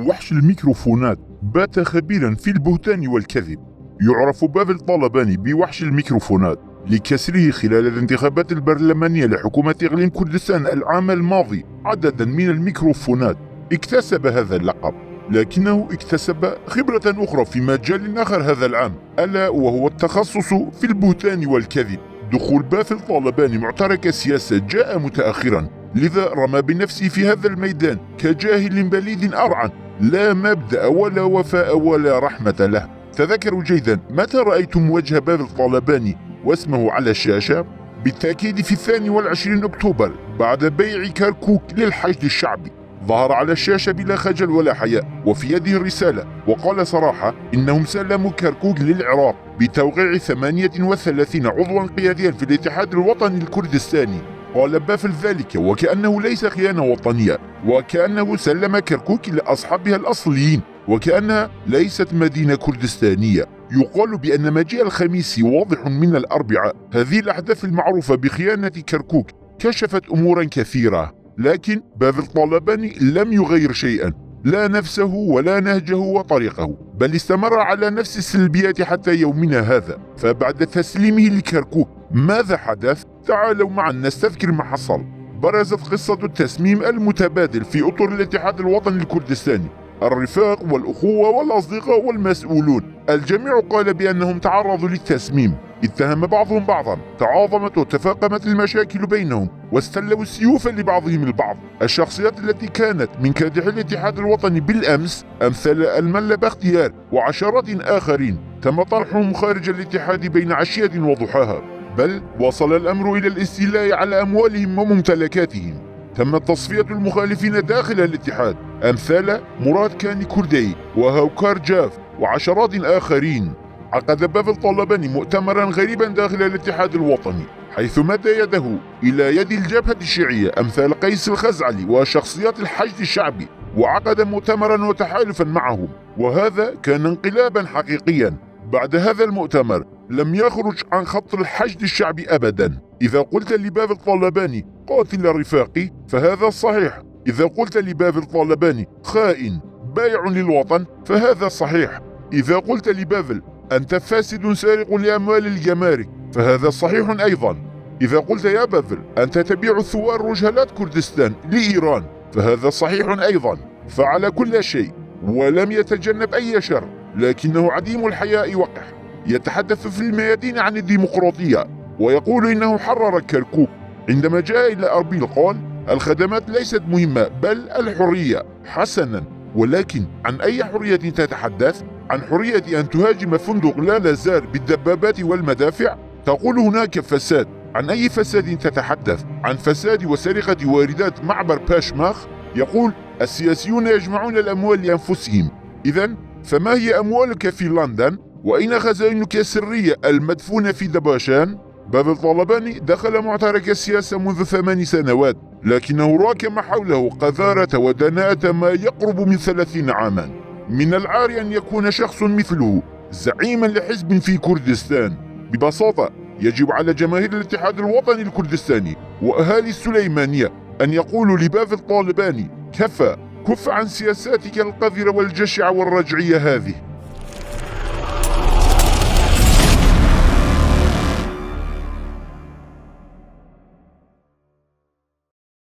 وحش الميكروفونات بات خبيرا في البهتان والكذب. يعرف بافل طالباني بوحش الميكروفونات لكسره خلال الانتخابات البرلمانية لحكومة إقليم كردستان العام الماضي عددا من الميكروفونات. اكتسب هذا اللقب، لكنه اكتسب خبرة أخرى في مجال آخر هذا العام، ألا وهو التخصص في البهتان والكذب. دخول بافل طالباني معترك السياسة جاء متأخرا، لذا رمى بنفسه في هذا الميدان كجاهل بليد أرعن، لا مبدأ ولا وفاء ولا رحمة له. تذكروا جيدا متى رأيتم وجه بافل طالباني واسمه على الشاشة؟ بالتأكيد في 22 أكتوبر بعد بيع كركوك للحشد الشعبي. ظهر على الشاشة بلا خجل ولا حياء وفي يده الرسالة، وقال صراحة إنهم سلموا كركوك للعراق بتوقيع 38 عضوا قياديا في الاتحاد الوطني الكردستاني. قال بافل ذلك وكأنه ليس خيانة وطنية، وكأنه سلم كركوك لأصحابها الأصليين، وكأنها ليست مدينة كردستانية. يقال بأن مجيء الخميس واضح من الأربعاء. هذه الأحداث المعروفة بخيانة كركوك كشفت أمورا كثيرة، لكن بافل طالباني لم يغير شيئا، لا نفسه ولا نهجه وطريقه، بل استمر على نفس السلبيات حتى يومنا هذا. فبعد تسليمه لكركوك ماذا حدث؟ تعالوا معا نستذكر ما حصل. برزت قصة التسميم المتبادل في أطر الاتحاد الوطني الكردستاني. الرفاق والأخوة والأصدقاء والمسؤولون الجميع قال بأنهم تعرضوا للتسميم. اتهم بعضهم بعضا، تعاظمت وتفاقمت المشاكل بينهم، واستلوا السيوف لبعضهم البعض. الشخصيات التي كانت من كادح الاتحاد الوطني بالأمس أمثال الملا باختيار وعشرات آخرين تم طرحهم خارج الاتحاد بين عشية وضحاها، بل وصل الأمر إلى الاستيلاء على أموالهم وممتلكاتهم. تم تصفية المخالفين داخل الاتحاد أمثال مراد كاني كردي وهوكار جاف وعشرات آخرين. عقد بافل طالباني مؤتمرا غريبا داخل الاتحاد الوطني، حيث مد يده إلى يد الجبهة الشيعية أمثال قيس الخزعلي وشخصيات الحشد الشعبي، وعقد مؤتمرا وتحالفا معهم، وهذا كان انقلابا حقيقيا. بعد هذا المؤتمر لم يخرج عن خط الحشد الشعبي أبدا. إذا قلت لبافل طالباني قاتل رفاقي فهذا صحيح، إذا قلت لبافل طالباني خائن بايع للوطن فهذا صحيح، إذا قلت لبافل أنت فاسد سارق لأموال الجمارك فهذا صحيح أيضا، إذا قلت يا بافل أنت تبيع ثوار رجالات كردستان لإيران فهذا صحيح أيضا. فعل كل شيء ولم يتجنب أي شر، لكنه عديم الحياء وقح. يتحدث في الميادين عن الديمقراطية ويقول إنه حرر كركوك. عندما جاء إلى أربيل قال الخدمات ليست مهمة بل الحرية. حسنا، ولكن عن أي حرية تتحدث؟ عن حرية أن تهاجم فندق لا لازال بالدبابات والمدافع؟ تقول هناك فساد. عن أي فساد تتحدث؟ عن فساد وسرقة واردات معبر باشماخ؟ يقول السياسيون يجمعون الأموال لأنفسهم. إذن فما هي أموالك في لندن؟ وأين خزائنك السرية المدفونة في دباشان؟ بافل طالباني دخل معترك السياسة منذ 8 سنوات، لكنه راكم حوله قذارة ودناءة ما يقرب من 30 عاما. من العار أن يكون شخص مثله زعيما لحزب في كردستان. ببساطة يجب على جماهير الاتحاد الوطني الكردستاني وأهالي السليمانية أن يقولوا لبافل طالباني كفى، كف عن سياساتك القذرة والجشعة والرجعية هذه.